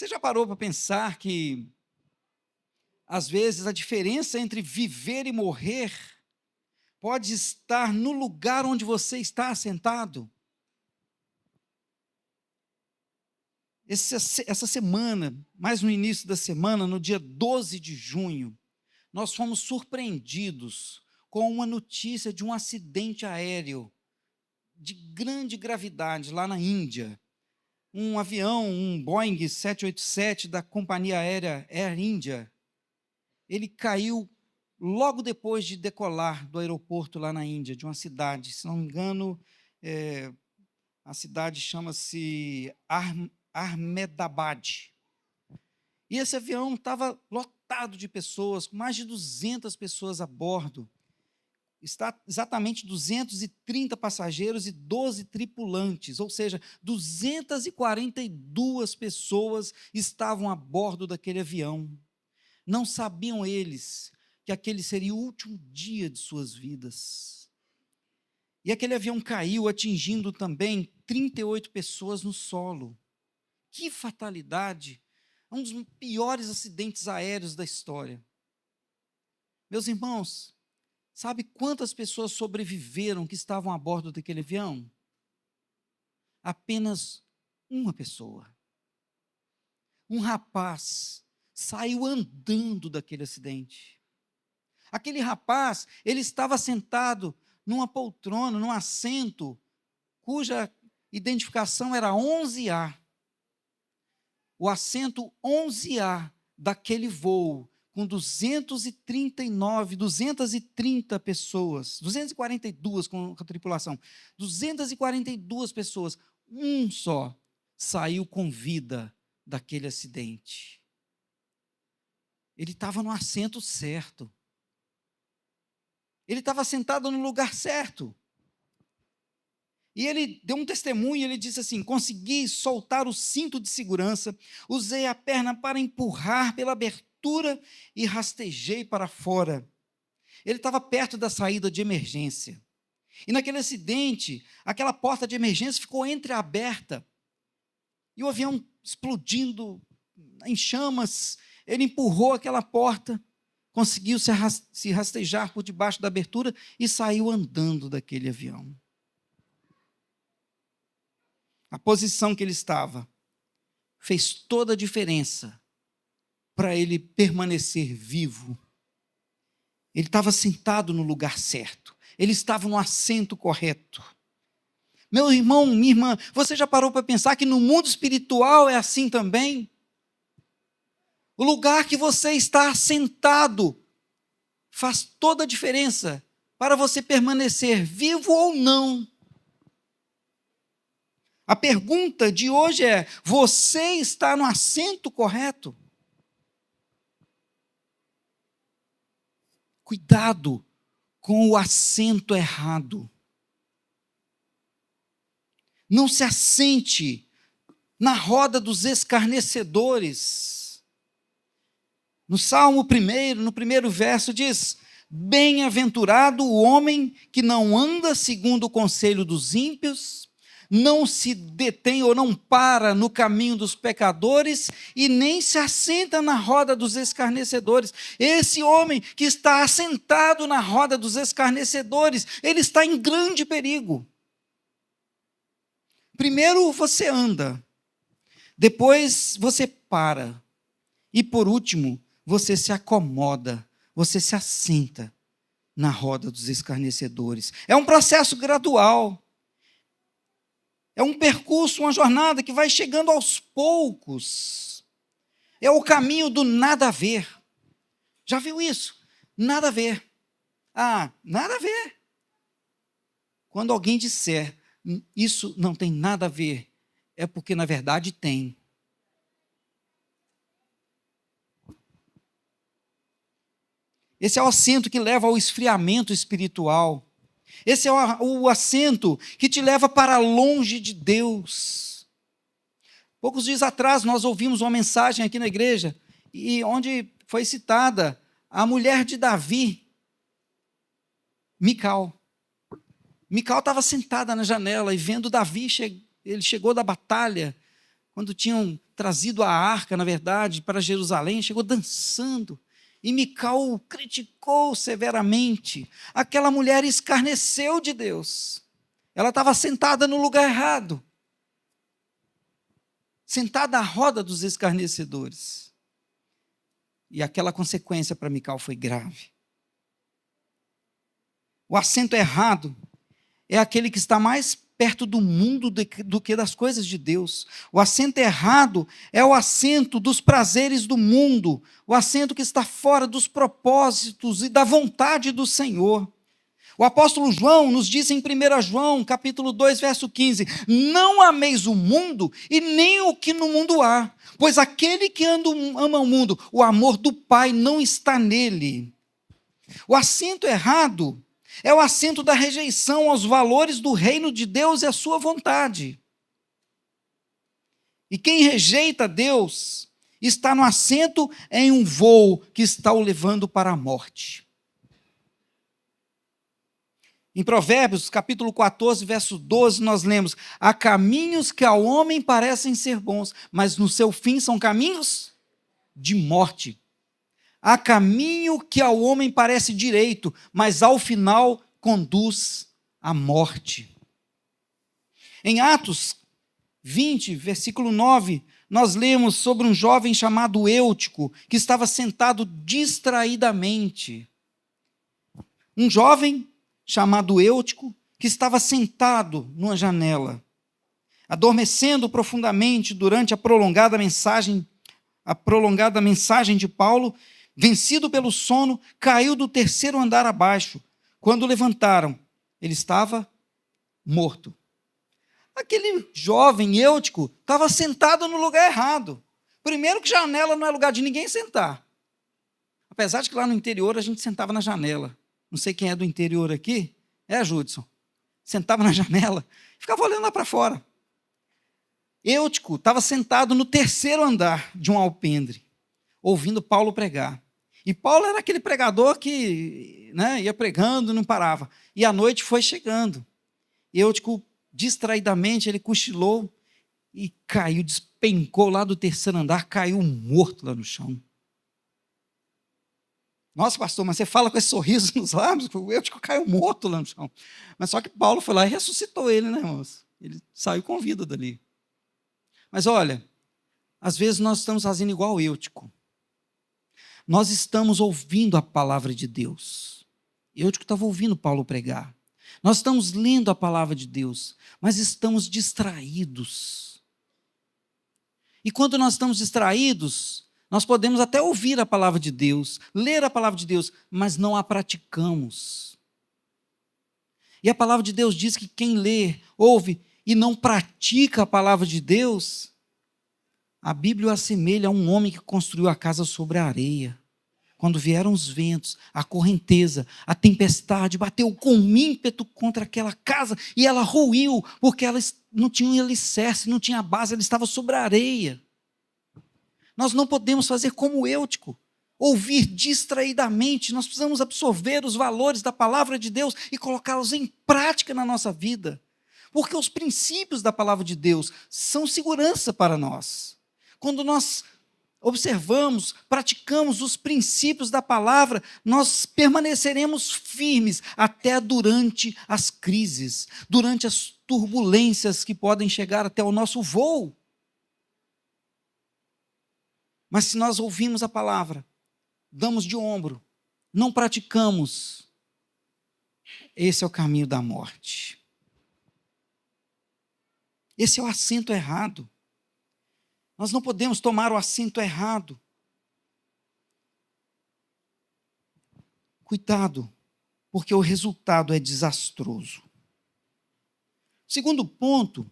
Você já parou para pensar que, às vezes, a diferença entre viver e morrer pode estar no lugar onde você está assentado? Essa semana, mais no início da semana, no dia 12 de junho, nós fomos surpreendidos com uma notícia de um acidente aéreo de grande gravidade lá na Índia. Um avião, um Boeing 787 da companhia aérea Air India, ele caiu logo depois de decolar do aeroporto lá na Índia, de uma cidade, se não me engano, a cidade chama-se Ahmedabad. E esse avião estava lotado de pessoas, com mais de 200 pessoas a bordo. Está exatamente 230 passageiros e 12 tripulantes, ou seja, 242 pessoas estavam a bordo daquele avião. Não sabiam eles que aquele seria o último dia de suas vidas. E aquele avião caiu, atingindo também 38 pessoas no solo. Que fatalidade! Um dos piores acidentes aéreos da história. Meus irmãos, sabe quantas pessoas sobreviveram que estavam a bordo daquele avião? Apenas uma pessoa. Um rapaz saiu andando daquele acidente. Aquele rapaz, ele estava sentado numa poltrona, num assento, cuja identificação era 11A. O assento 11A daquele voo, com 230 pessoas, 242 com a tripulação, 242 pessoas, um só saiu com vida daquele acidente. Ele estava no assento certo. Ele estava sentado no lugar certo. E ele deu um testemunho, ele disse assim: consegui soltar o cinto de segurança, usei a perna para empurrar pela abertura e rastejei para fora. Ele estava perto da saída de emergência. E naquele acidente, aquela porta de emergência ficou entreaberta. E o avião explodindo em chamas, ele empurrou aquela porta, conseguiu se rastejar por debaixo da abertura e saiu andando daquele avião. A posição que ele estava fez toda a diferença para ele permanecer vivo. Ele estava sentado no lugar certo. Ele estava no assento correto. Meu irmão, minha irmã, você já parou para pensar que no mundo espiritual é assim também? O lugar que você está sentado faz toda a diferença para você permanecer vivo ou não. A pergunta de hoje é: você está no assento correto? Cuidado com o assento errado. Não se assente na roda dos escarnecedores. No Salmo 1, no primeiro verso, diz: bem-aventurado o homem que não anda segundo o conselho dos ímpios, não se detém ou não para no caminho dos pecadores e nem se assenta na roda dos escarnecedores. Esse homem que está assentado na roda dos escarnecedores, ele está em grande perigo. Primeiro você anda, depois você para e por último você se acomoda, você se assenta na roda dos escarnecedores. É um processo gradual. É um percurso, uma jornada que vai chegando aos poucos. É o caminho do nada a ver. Já viu isso? Nada a ver. Ah, nada a ver. Quando alguém disser isso não tem nada a ver, é porque na verdade tem. Esse é o assento que leva ao esfriamento espiritual. Esse é o assento que te leva para longe de Deus. Poucos dias atrás nós ouvimos uma mensagem aqui na igreja, e onde foi citada a mulher de Davi, Mical. Mical estava sentada na janela e vendo Davi, ele chegou da batalha, quando tinham trazido a arca, na verdade, para Jerusalém, chegou dançando. E Mical criticou severamente. Aquela mulher escarneceu de Deus. Ela estava sentada no lugar errado. Sentada à roda dos escarnecedores. E aquela consequência para Mical foi grave. O assento errado é aquele que está mais perto do mundo do que das coisas de Deus. O assento errado é o assento dos prazeres do mundo, o assento que está fora dos propósitos e da vontade do Senhor. O apóstolo João nos diz em 1 João, capítulo 2, verso 15, não ameis o mundo e nem o que no mundo há, pois aquele que ama o mundo, o amor do Pai não está nele. O assento errado é o assento da rejeição aos valores do reino de Deus e à sua vontade. E quem rejeita Deus está no assento em um voo que está o levando para a morte. Em Provérbios, capítulo 14, verso 12, nós lemos: há caminhos que ao homem parecem ser bons, mas no seu fim são caminhos de morte. Há caminho que ao homem parece direito, mas ao final conduz à morte. Em Atos 20, versículo 9, nós lemos sobre um jovem chamado Eutico, que estava sentado distraidamente. Um jovem chamado Eutico, que estava sentado numa janela, adormecendo profundamente durante a prolongada mensagem de Paulo. Vencido pelo sono, caiu do 3º andar abaixo. Quando o levantaram, ele estava morto. Aquele jovem Eutico estava sentado no lugar errado. Primeiro que janela não é lugar de ninguém sentar. Apesar de que lá no interior a gente sentava na janela. Não sei quem é do interior aqui. É, Judson. Sentava na janela e ficava olhando lá para fora. Eutico estava sentado no 3º andar de um alpendre, ouvindo Paulo pregar. E Paulo era aquele pregador que ia pregando e não parava. E a noite foi chegando. E Eutico, distraidamente, ele cochilou e caiu, despencou lá do 3º andar, caiu morto lá no chão. Nossa, pastor, mas você fala com esse sorriso nos lábios, o Eutico caiu morto lá no chão. Mas só que Paulo foi lá e ressuscitou ele, né, irmãos? Ele saiu com vida dali. Mas olha, às vezes nós estamos fazendo igual o Eutico. Nós estamos ouvindo a palavra de Deus. Eutico estava ouvindo Paulo pregar. Nós estamos lendo a palavra de Deus, mas estamos distraídos. E quando nós estamos distraídos, nós podemos até ouvir a palavra de Deus, ler a palavra de Deus, mas não a praticamos. E a palavra de Deus diz que quem lê, ouve e não pratica a palavra de Deus, a Bíblia o assemelha a um homem que construiu a casa sobre a areia. Quando vieram os ventos, a correnteza, a tempestade, bateu com ímpeto contra aquela casa e ela ruiu, porque ela não tinha um alicerce, não tinha base, ela estava sobre a areia. Nós não podemos fazer como Eutico, ouvir distraidamente, nós precisamos absorver os valores da palavra de Deus e colocá-los em prática na nossa vida. Porque os princípios da palavra de Deus são segurança para nós. Quando nós observamos, praticamos os princípios da palavra, nós permaneceremos firmes até durante as crises, durante as turbulências que podem chegar até o nosso voo. Mas se nós ouvimos a palavra, damos de ombro, não praticamos, esse é o caminho da morte. Esse é o assento errado. Nós não podemos tomar o assento errado. Cuidado, porque o resultado é desastroso. O segundo ponto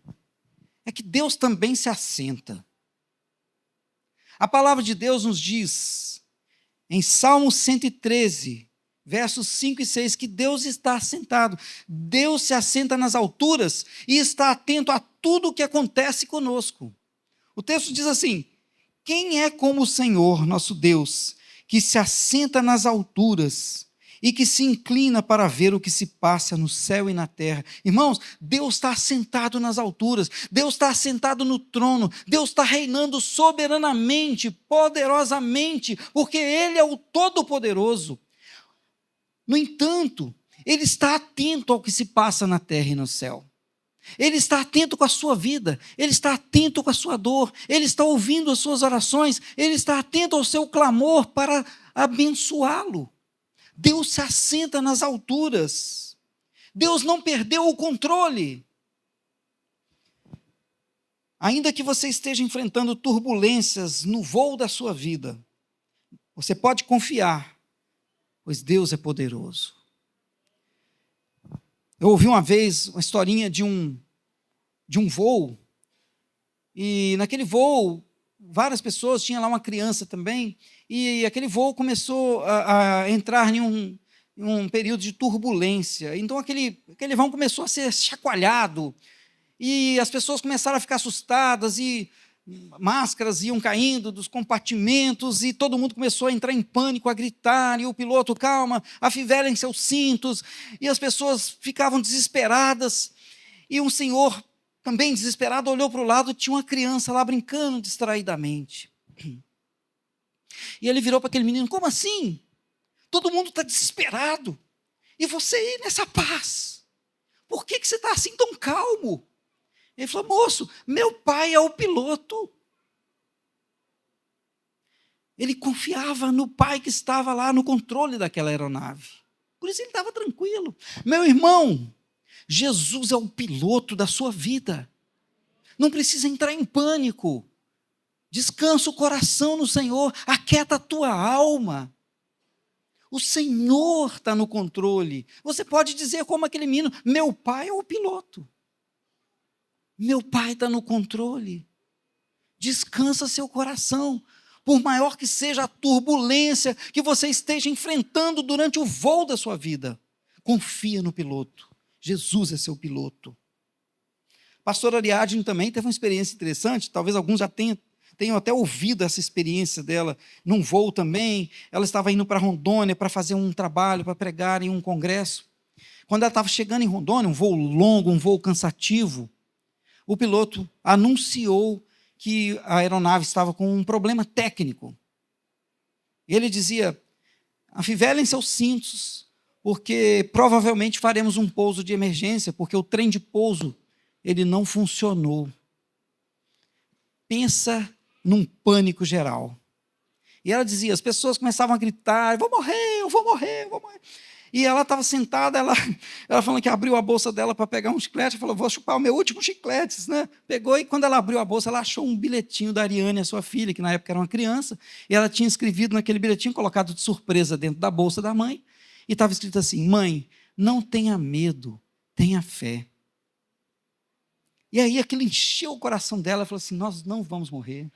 é que Deus também se assenta. A palavra de Deus nos diz, em Salmo 113, versos 5 e 6, que Deus está assentado. Deus se assenta nas alturas e está atento a tudo o que acontece conosco. O texto diz assim: quem é como o Senhor, nosso Deus, que se assenta nas alturas e que se inclina para ver o que se passa no céu e na terra. Irmãos, Deus está assentado nas alturas, Deus está assentado no trono, Deus está reinando soberanamente, poderosamente, porque Ele é o Todo-Poderoso. No entanto, Ele está atento ao que se passa na terra e no céu. Ele está atento com a sua vida, Ele está atento com a sua dor, Ele está ouvindo as suas orações, Ele está atento ao seu clamor para abençoá-lo. Deus se assenta nas alturas. Deus não perdeu o controle. Ainda que você esteja enfrentando turbulências no voo da sua vida, você pode confiar, pois Deus é poderoso. Eu ouvi uma vez uma historinha de um voo, e naquele voo, várias pessoas, tinha lá uma criança também, e aquele voo começou a entrar em um período de turbulência. Então aquele vão começou a ser chacoalhado, e as pessoas começaram a ficar assustadas, e máscaras iam caindo dos compartimentos, e todo mundo começou a entrar em pânico, a gritar, e o piloto, calma, afivelem seus cintos, e as pessoas ficavam desesperadas, e um senhor, também desesperado, olhou para o lado, tinha uma criança lá brincando distraidamente. E ele virou para aquele menino, como assim? Todo mundo está desesperado, e você aí nessa paz, por que você está assim tão calmo? Ele falou, moço, meu pai é o piloto. Ele confiava no pai que estava lá no controle daquela aeronave. Por isso ele estava tranquilo. Meu irmão, Jesus é o piloto da sua vida. Não precisa entrar em pânico. Descansa o coração no Senhor, aquieta a tua alma. O Senhor está no controle. Você pode dizer como aquele menino, meu pai é o piloto. Meu pai está no controle. Descansa seu coração. Por maior que seja a turbulência que você esteja enfrentando durante o voo da sua vida, confia no piloto. Jesus é seu piloto. Pastor Ariadne também teve uma experiência interessante, talvez alguns já tenham até ouvido essa experiência dela, num voo também. Ela estava indo para Rondônia para fazer um trabalho, para pregar em um congresso. Quando ela estava chegando em Rondônia, um voo longo, um voo cansativo, o piloto anunciou que a aeronave estava com um problema técnico. Ele dizia, afivelem seus cintos, porque provavelmente faremos um pouso de emergência, porque o trem de pouso, ele não funcionou. Pensa num pânico geral. E ela dizia, as pessoas começavam a gritar, eu vou morrer, eu vou morrer, eu vou morrer. E ela estava sentada, ela falando que abriu a bolsa dela para pegar um chiclete, falou, vou chupar o meu último chiclete, né? Pegou, e quando ela abriu a bolsa, ela achou um bilhetinho da Ariane, a sua filha, que na época era uma criança, e ela tinha escrevido naquele bilhetinho, colocado de surpresa dentro da bolsa da mãe, e estava escrito assim, mãe, não tenha medo, tenha fé. E aí aquilo encheu o coração dela, ela falou assim, nós não vamos morrer.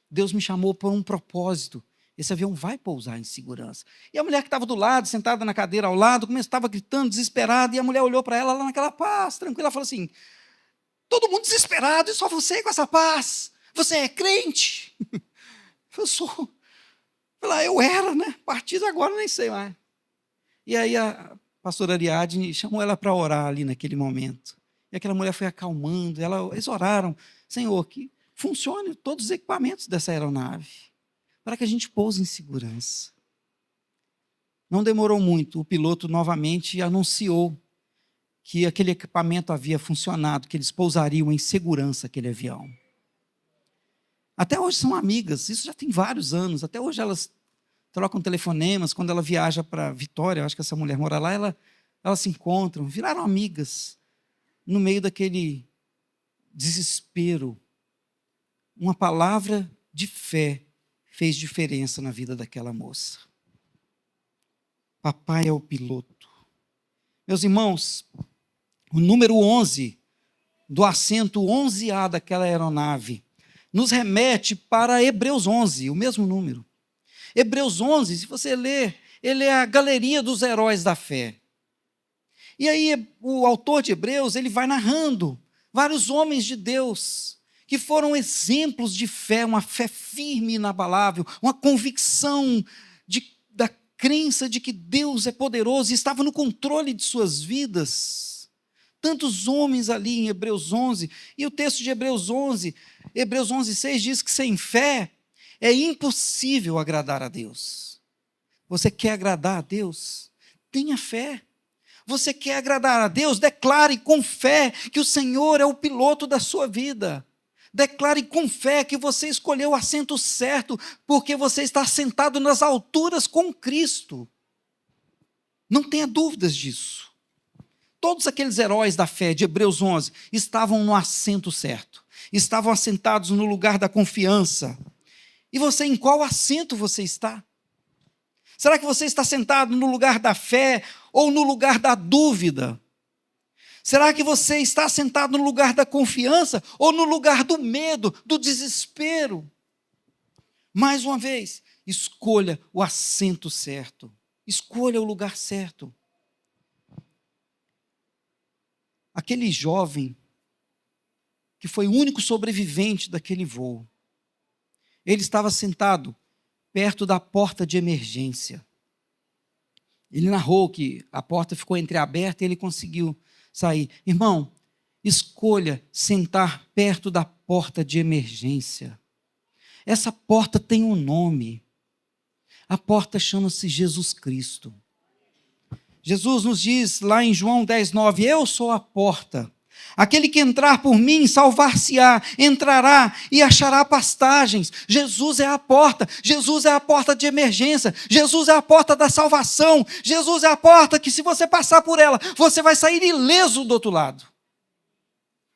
Deus me chamou por um propósito. Esse avião vai pousar em segurança. E a mulher que estava do lado, sentada na cadeira ao lado, estava gritando, desesperada, e a mulher olhou para ela lá naquela paz, tranquila, falou assim, todo mundo desesperado, e só você com essa paz. Você é crente? Eu sou. Eu era, né? A partir de agora nem sei mais. E aí a pastora Ariadne chamou ela para orar ali naquele momento. E aquela mulher foi acalmando, eles oraram, Senhor, que funcione todos os equipamentos dessa aeronave, para que a gente pouse em segurança. Não demorou muito, o piloto novamente anunciou que aquele equipamento havia funcionado, que eles pousariam em segurança aquele avião. Até hoje são amigas, isso já tem vários anos, até hoje elas trocam telefonemas, quando ela viaja para Vitória, acho que essa mulher mora lá, elas se encontram, viraram amigas, no meio daquele desespero. Uma palavra de fé fez diferença na vida daquela moça. Papai é o piloto. Meus irmãos, o número 11, do assento 11A daquela aeronave, nos remete para Hebreus 11, o mesmo número. Hebreus 11, se você ler, ele é a galeria dos heróis da fé. E aí o autor de Hebreus, ele vai narrando vários homens de Deus, que foram exemplos de fé, uma fé firme e inabalável, uma convicção da crença de que Deus é poderoso e estava no controle de suas vidas. Tantos homens ali em Hebreus 11, e o texto de Hebreus 11:6 diz que sem fé é impossível agradar a Deus. Você quer agradar a Deus? Tenha fé. Você quer agradar a Deus? Declare com fé que o Senhor é o piloto da sua vida. Declare com fé que você escolheu o assento certo, porque você está sentado nas alturas com Cristo. Não tenha dúvidas disso. Todos aqueles heróis da fé de Hebreus 11 estavam no assento certo. Estavam assentados no lugar da confiança. E você, em qual assento você está? Será que você está sentado no lugar da fé ou no lugar da dúvida? Será que você está sentado no lugar da confiança ou no lugar do medo, do desespero? Mais uma vez, escolha o assento certo. Escolha o lugar certo. Aquele jovem que foi o único sobrevivente daquele voo, ele estava sentado perto da porta de emergência. Ele narrou que a porta ficou entreaberta e ele conseguiu sair. Irmão, escolha sentar perto da porta de emergência. Essa porta tem um nome. A porta chama-se Jesus Cristo. Jesus nos diz lá em João 10:9, eu sou a porta. Aquele que entrar por mim, salvar-se-á, entrará e achará pastagens. Jesus é a porta. Jesus é a porta de emergência. Jesus é a porta da salvação. Jesus é a porta que, se você passar por ela, você vai sair ileso do outro lado.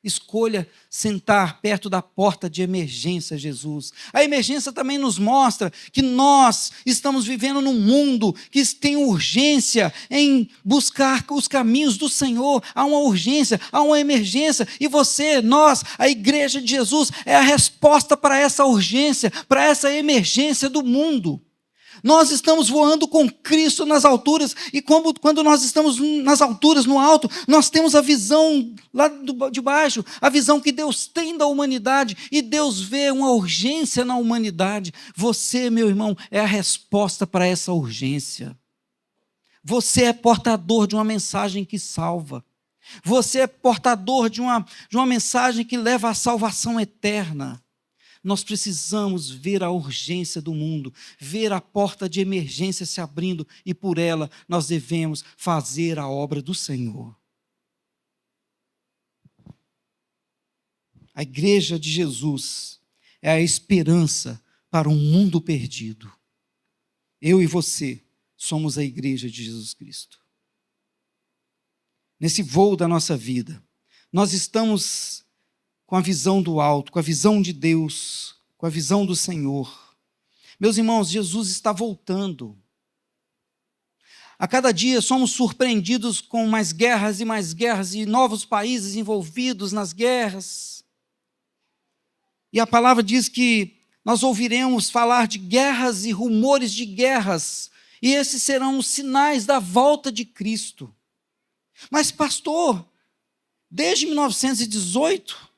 Escolha sentar perto da porta de emergência, Jesus. A emergência também nos mostra que nós estamos vivendo num mundo que tem urgência em buscar os caminhos do Senhor. Há uma urgência, há uma emergência. E você, nós, a igreja de Jesus, é a resposta para essa urgência, para essa emergência do mundo. Nós estamos voando com Cristo nas alturas, e quando nós estamos nas alturas, no alto, nós temos a visão lá de baixo, a visão que Deus tem da humanidade, e Deus vê uma urgência na humanidade. Você, meu irmão, é a resposta para essa urgência. Você é portador de uma mensagem que salva. Você é portador de uma mensagem que leva à salvação eterna. Nós precisamos ver a urgência do mundo, ver a porta de emergência se abrindo, e por ela nós devemos fazer a obra do Senhor. A igreja de Jesus é a esperança para um mundo perdido. Eu e você somos a igreja de Jesus Cristo. Nesse voo da nossa vida, nós estamos com a visão do alto, com a visão de Deus, com a visão do Senhor. Meus irmãos, Jesus está voltando. A cada dia somos surpreendidos com mais guerras e novos países envolvidos nas guerras. E a palavra diz que nós ouviremos falar de guerras e rumores de guerras, e esses serão os sinais da volta de Cristo. Mas, pastor, desde 1918...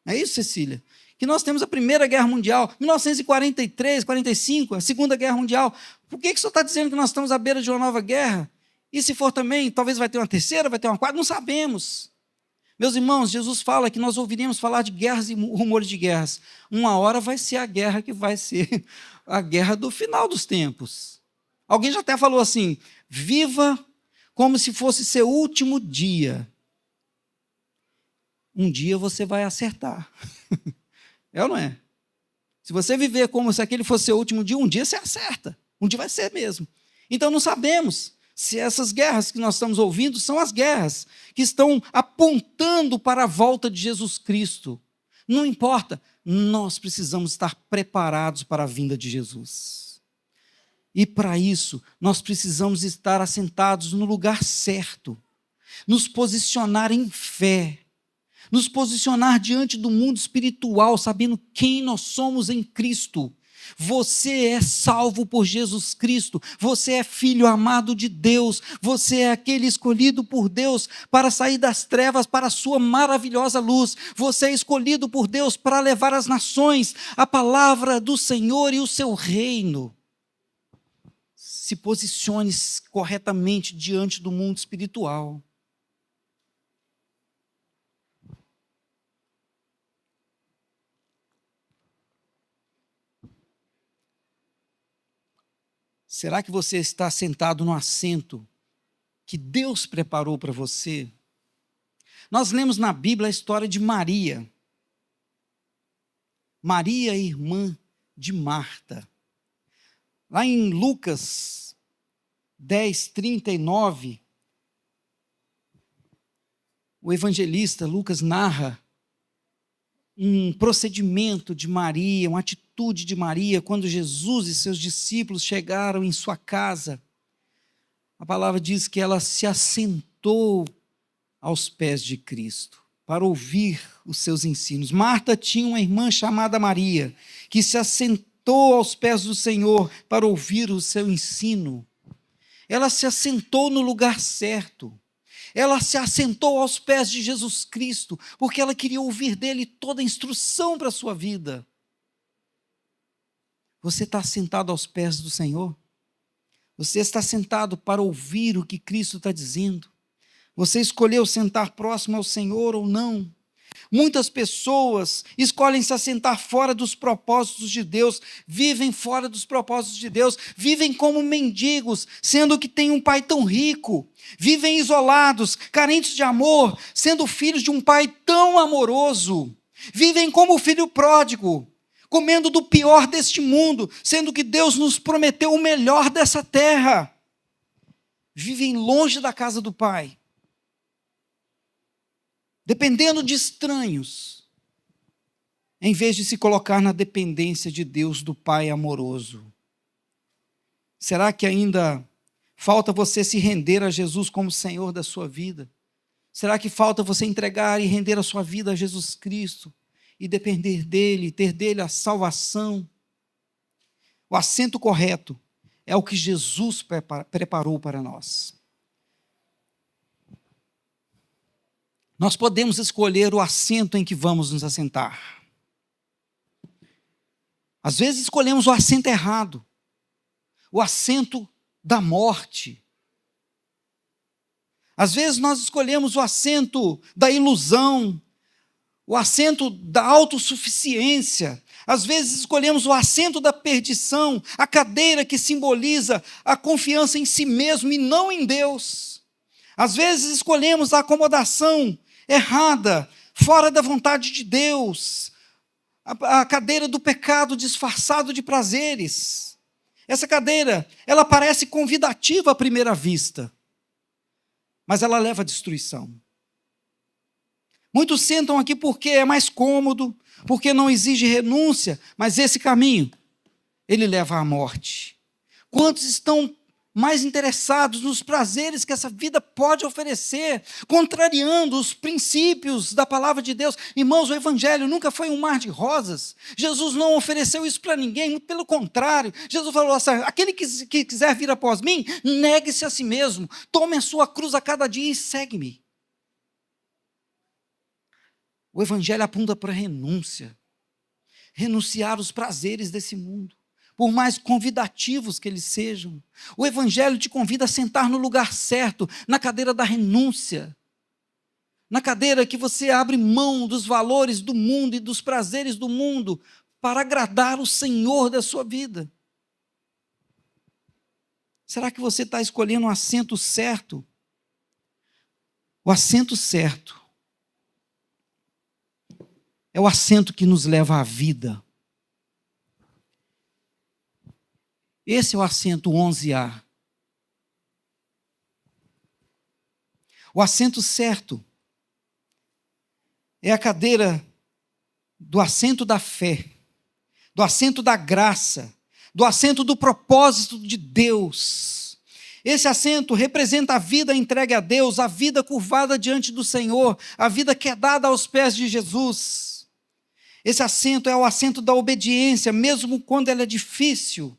É isso, Cecília? Que nós temos a Primeira Guerra Mundial, 1943, 45, a Segunda Guerra Mundial. Por que o senhor está dizendo que nós estamos à beira de uma nova guerra? E se for também, talvez vai ter uma terceira, vai ter uma quarta, não sabemos. Meus irmãos, Jesus fala que nós ouviremos falar de guerras e rumores de guerras. Uma hora vai ser a guerra que vai ser a guerra do final dos tempos. Alguém já até falou assim, viva como se fosse seu último dia. Um dia você vai acertar. É ou não é? Se você viver como se aquele fosse seu último dia, um dia você acerta. Um dia vai ser mesmo. Então não sabemos se essas guerras que nós estamos ouvindo são as guerras que estão apontando para a volta de Jesus Cristo. Não importa, nós precisamos estar preparados para a vinda de Jesus. E para isso, nós precisamos estar assentados no lugar certo, nos posicionar em fé, nos posicionar diante do mundo espiritual, sabendo quem nós somos em Cristo. Você é salvo por Jesus Cristo, você é filho amado de Deus, você é aquele escolhido por Deus para sair das trevas para a sua maravilhosa luz, você é escolhido por Deus para levar às nações a palavra do Senhor e o seu reino. se posicione corretamente diante do mundo espiritual. Será que você está sentado no assento que Deus preparou para você? Nós lemos na Bíblia a história de Maria. Maria, irmã de Marta. Lá em Lucas 10:39, o evangelista Lucas narra um procedimento de Maria, uma atitude de Maria, quando Jesus e seus discípulos chegaram em sua casa. A palavra diz que ela se assentou aos pés de Cristo para ouvir os seus ensinos. Marta tinha uma irmã chamada Maria, que se assentou aos pés do Senhor para ouvir o seu ensino. Ela se assentou no lugar certo. Ela se assentou aos pés de Jesus Cristo, porque ela queria ouvir dele toda a instrução para a sua vida. Você está sentado aos pés do Senhor? Você está sentado para ouvir o que Cristo está dizendo? Você escolheu sentar próximo ao Senhor ou não? Muitas pessoas escolhem se assentar fora dos propósitos de Deus, vivem fora dos propósitos de Deus, vivem como mendigos, sendo que têm um pai tão rico, vivem isolados, carentes de amor, sendo filhos de um pai tão amoroso, vivem como o filho pródigo, comendo do pior deste mundo, sendo que Deus nos prometeu o melhor dessa terra, vivem longe da casa do Pai, dependendo de estranhos, em vez de se colocar na dependência de Deus, do Pai amoroso. Será que ainda falta você se render a Jesus como Senhor da sua vida? Será que falta você entregar e render a sua vida a Jesus Cristo e depender dele, ter dele a salvação? O assento correto é o que Jesus preparou para nós. Nós podemos escolher o assento em que vamos nos assentar. Às vezes escolhemos o assento errado, o assento da morte. Às vezes nós escolhemos o assento da ilusão, o assento da autossuficiência. Às vezes escolhemos o assento da perdição, a cadeira que simboliza a confiança em si mesmo e não em Deus. Às vezes escolhemos a acomodação errada, fora da vontade de Deus, a cadeira do pecado disfarçado de prazeres. Essa cadeira, ela parece convidativa à primeira vista, mas ela leva à destruição. Muitos sentam aqui porque é mais cômodo, porque não exige renúncia, mas esse caminho, ele leva à morte. Quantos estão mais interessados nos prazeres que essa vida pode oferecer, contrariando os princípios da palavra de Deus? Irmãos, o evangelho nunca foi um mar de rosas. Jesus não ofereceu isso para ninguém, muito pelo contrário. Jesus falou assim: aquele que quiser vir após mim, negue-se a si mesmo, tome a sua cruz a cada dia e segue-me. O evangelho aponta para a renúncia, renunciar aos prazeres desse mundo, por mais convidativos que eles sejam. O evangelho te convida a sentar no lugar certo, na cadeira da renúncia, na cadeira que você abre mão dos valores do mundo e dos prazeres do mundo para agradar o Senhor da sua vida. Será que você está escolhendo um assento certo? O assento certo é o assento que nos leva à vida. Esse é o assento 11A. O assento certo é a cadeira do assento da fé, do assento da graça, do assento do propósito de Deus. Esse assento representa a vida entregue a Deus, a vida curvada diante do Senhor, a vida que é dada aos pés de Jesus. Esse assento é o assento da obediência, mesmo quando ela é difícil.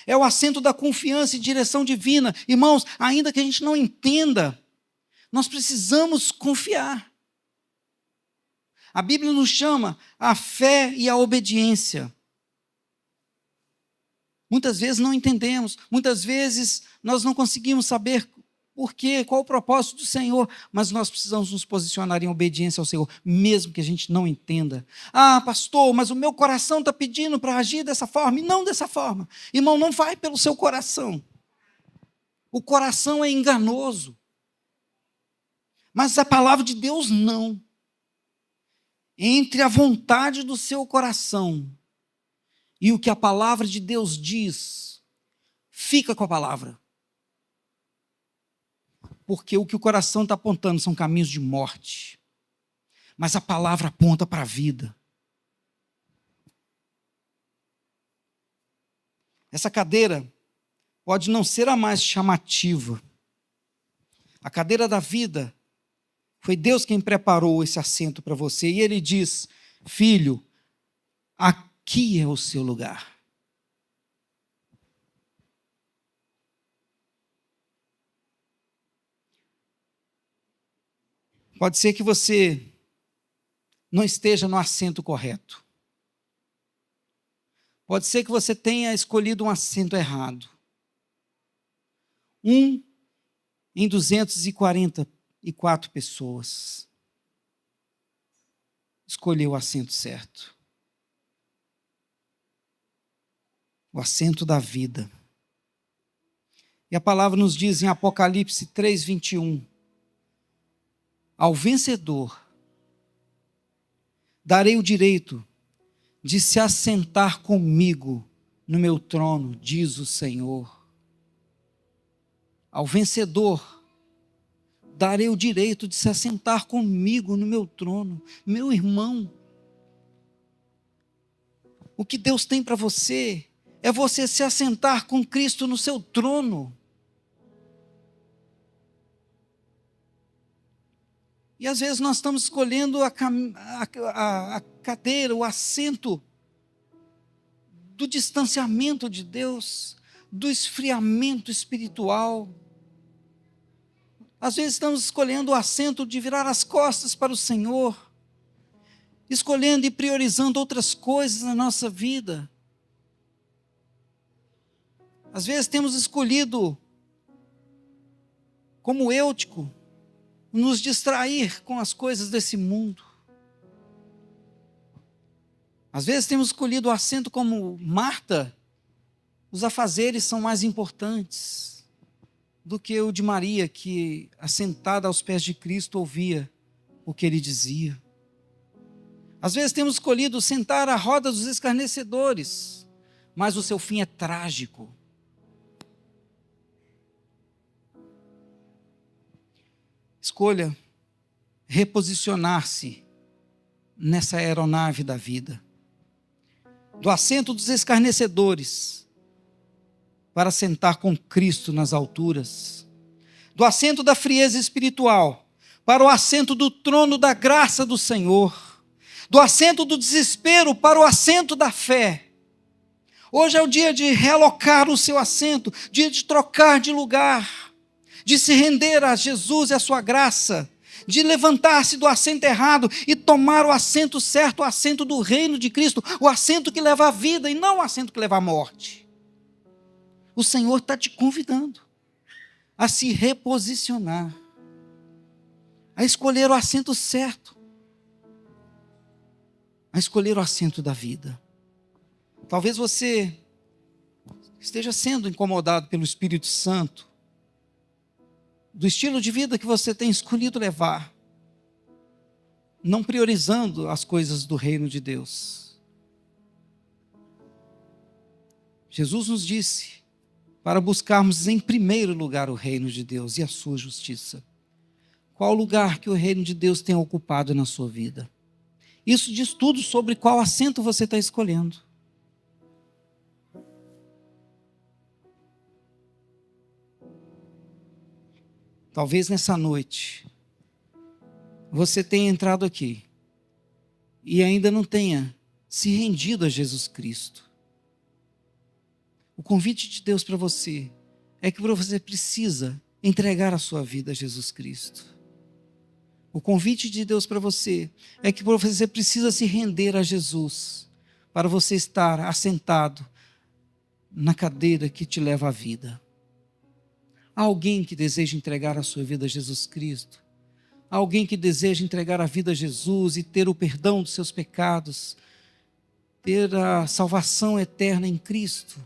É o assento da confiança e direção divina. Irmãos, ainda que a gente não entenda, nós precisamos confiar. A Bíblia nos chama a fé e a obediência. Muitas vezes não entendemos, muitas vezes nós não conseguimos saber por quê, qual o propósito do Senhor, mas nós precisamos nos posicionar em obediência ao Senhor, mesmo que a gente não entenda. Ah, pastor, mas o meu coração está pedindo para agir dessa forma, e não dessa forma. Irmão, não vai pelo seu coração. O coração é enganoso. Mas a palavra de Deus não. Entre a vontade do seu coração e o que a palavra de Deus diz, fica com a palavra. Porque o que o coração está apontando são caminhos de morte. Mas a palavra aponta para a vida. Essa cadeira pode não ser a mais chamativa. A cadeira da vida, foi Deus quem preparou esse assento para você. E Ele diz, filho, aqui é o seu lugar. Pode ser que você não esteja no assento correto. Pode ser que você tenha escolhido um assento errado. Em 244 pessoas escolheu o assento certo. O assento da vida. E a palavra nos diz em Apocalipse 3:21, ao vencedor darei o direito de se assentar comigo no meu trono, diz o Senhor. Ao vencedor darei o direito de se assentar comigo no meu trono. Meu irmão, o que Deus tem para você é você se assentar com Cristo no seu trono. E às vezes nós estamos escolhendo a cadeira, o assento do distanciamento de Deus, do esfriamento espiritual. Às vezes estamos escolhendo o assento de virar as costas para o Senhor, escolhendo e priorizando outras coisas na nossa vida. Às vezes temos escolhido, como Eutico, nos distrair com as coisas desse mundo. Às vezes temos escolhido o assento como Marta, os afazeres são mais importantes do que o de Maria, que, assentada aos pés de Cristo, ouvia o que ele dizia. Às vezes temos escolhido sentar à roda dos escarnecedores, mas o seu fim é trágico. Escolha reposicionar-se nessa aeronave da vida. Do assento dos escarnecedores, para sentar com Cristo nas alturas. Do assento da frieza espiritual, para o assento do trono da graça do Senhor. Do assento do desespero, para o assento da fé. Hoje é o dia de realocar o seu assento, dia de trocar de lugar, de se render a Jesus e a sua graça, de levantar-se do assento errado e tomar o assento certo, o assento do reino de Cristo, o assento que leva à vida e não o assento que leva à morte. O Senhor está te convidando a se reposicionar, a escolher o assento certo, a escolher o assento da vida. Talvez você esteja sendo incomodado pelo Espírito Santo, do estilo de vida que você tem escolhido levar, não priorizando as coisas do reino de Deus. Jesus nos disse para buscarmos em primeiro lugar o reino de Deus e a sua justiça. Qual lugar que o reino de Deus tem ocupado na sua vida? Isso diz tudo sobre qual assento você está escolhendo. Talvez nessa noite você tenha entrado aqui e ainda não tenha se rendido a Jesus Cristo. O convite de Deus para você é que você precisa entregar a sua vida a Jesus Cristo. O convite de Deus para você é que você precisa se render a Jesus para você estar assentado na cadeira que te leva à vida. Há alguém que deseja entregar a sua vida a Jesus Cristo? Há alguém que deseja entregar a vida a Jesus e ter o perdão dos seus pecados, ter a salvação eterna em Cristo?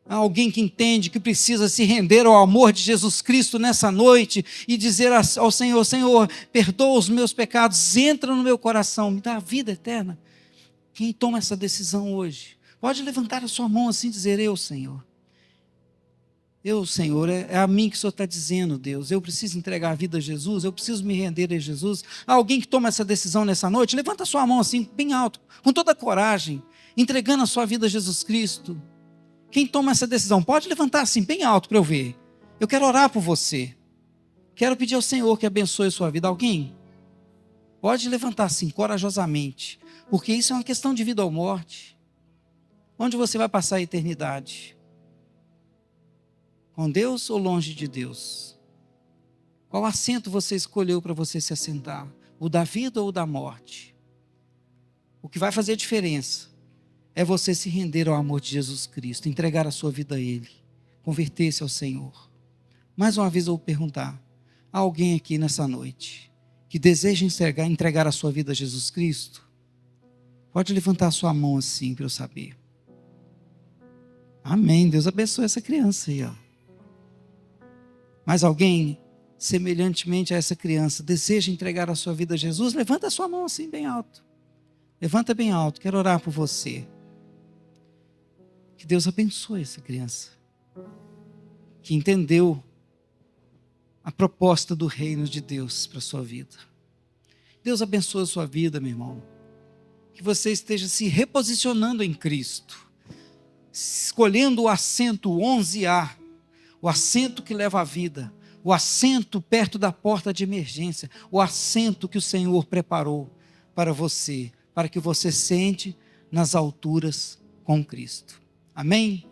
Há alguém que entende que precisa se render ao amor de Jesus Cristo nessa noite e dizer ao Senhor: Senhor, perdoa os meus pecados, entra no meu coração, me dá a vida eterna? Quem toma essa decisão hoje? Pode levantar a sua mão assim e dizer: eu, Senhor. Eu, Senhor, é a mim que o Senhor está dizendo, Deus. Eu preciso entregar a vida a Jesus, eu preciso me render a Jesus. Há alguém que toma essa decisão nessa noite? Levanta a sua mão assim, bem alto, com toda a coragem, entregando a sua vida a Jesus Cristo. Quem toma essa decisão? Pode levantar assim, bem alto para eu ver. Eu quero orar por você. Quero pedir ao Senhor que abençoe a sua vida. Alguém? Pode levantar assim, corajosamente. Porque isso é uma questão de vida ou morte. Onde você vai passar a eternidade? Com Deus ou longe de Deus? Qual assento você escolheu para você se assentar? O da vida ou o da morte? O que vai fazer a diferença é você se render ao amor de Jesus Cristo, entregar a sua vida a Ele, converter-se ao Senhor. Mais uma vez eu vou perguntar: há alguém aqui nessa noite que deseja entregar a sua vida a Jesus Cristo? Pode levantar a sua mão assim para eu saber. Amém. Deus abençoe essa criança aí, ó. Mas alguém, semelhantemente a essa criança, deseja entregar a sua vida a Jesus? Levanta a sua mão assim bem alto. Levanta bem alto, quero orar por você. Que Deus abençoe essa criança, que entendeu a proposta do reino de Deus para a sua vida. Deus abençoe a sua vida, meu irmão. Que você esteja se reposicionando em Cristo, escolhendo o assento 11A, o assento que leva à vida, o assento perto da porta de emergência, o assento que o Senhor preparou para você, para que você sente nas alturas com Cristo. Amém?